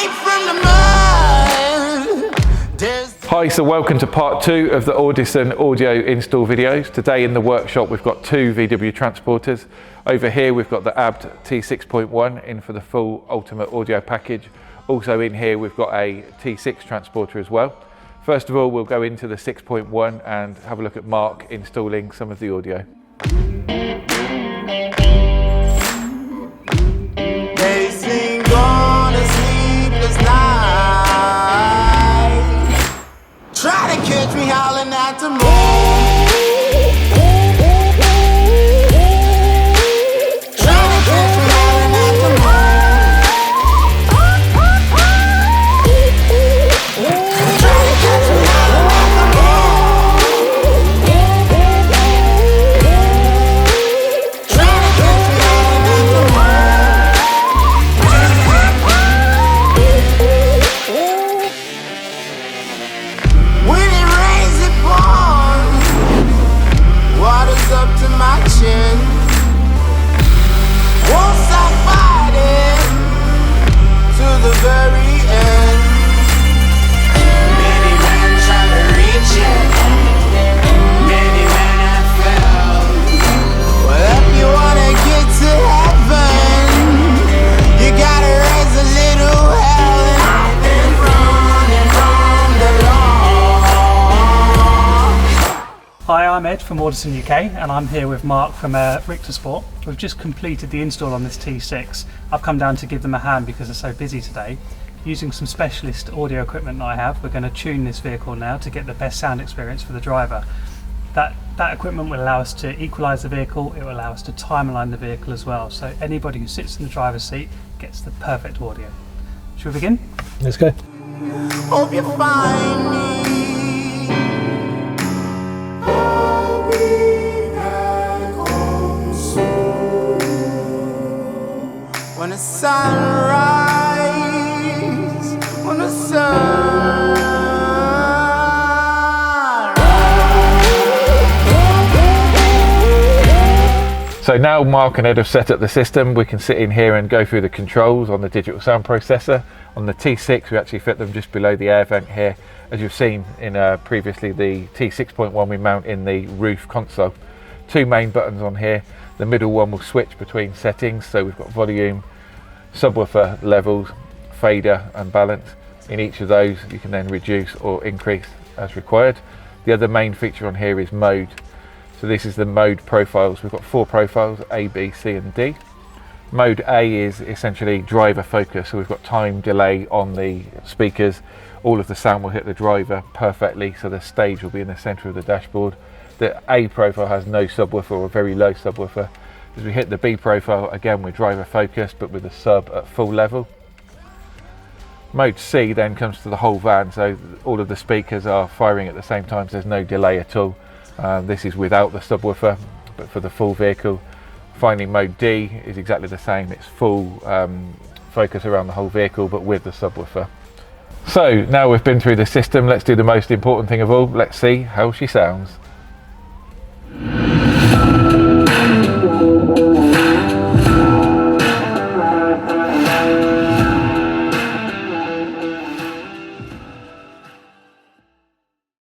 Right from the mud. Hi, so welcome to part 2 of the Audison audio install videos. Today in the workshop we've got 2 VW transporters. Over here we've got the ABT T6.1 in for the full ultimate audio package. Also in here we've got a T6 transporter as well. First of all, we'll go into the 6.1 and have a look at Mark installing some of the audio. Try to catch me howling at the moon. Try to catch me howling at the moon. Try to catch me howling at the moon. Try to catch me howling at the When it rains, it pours. Water's up to my chin. Won't stop fighting to the very end. Many men try to reach it. Many men have failed. Well, if you wanna get to heaven, you gotta raise a little hell. And I've been running from the law. Hi, I'm Ed from Audison UK and I'm here with Mark from Richter Sport. We've just completed the install on this T6. I've come down to give them a hand because they're so busy today. Using some specialist audio equipment that I have, we're going to tune this vehicle now to get the best sound experience for the driver. That equipment will allow us to equalise the vehicle, it will allow us to time align the vehicle as well, so anybody who sits in the driver's seat gets the perfect audio. Should we begin? Let's go. Hope you find me. I'll be back home soon. When the sunrise, when the sun. So now Mark and Ed have set up the system, we can sit in here and go through the controls on the digital sound processor. On the T6 we actually fit them just below the air vent here. As you've seen in previously, the T6.1 we mount in the roof console. 2 main buttons on here. The middle one will switch between settings, so we've got volume, subwoofer levels, fader and balance. In each of those you can then reduce or increase as required. The other main feature on here is mode. So this is the mode profiles. We've got 4 profiles, A, B, C and D. Mode A is essentially driver focus, so we've got time delay on the speakers. All of the sound will hit the driver perfectly, so the stage will be in the center of the dashboard. The A profile has no subwoofer or very low subwoofer. As we hit the B profile, again we're driver focused but with the sub at full level. Mode C then comes to the whole van, so all of the speakers are firing at the same time, so there's no delay at all. This is without the subwoofer, but for the full vehicle. Finally, mode D is exactly the same. It's full focus around the whole vehicle, but with the subwoofer. So now we've been through the system, let's do the most important thing of all. Let's see how she sounds.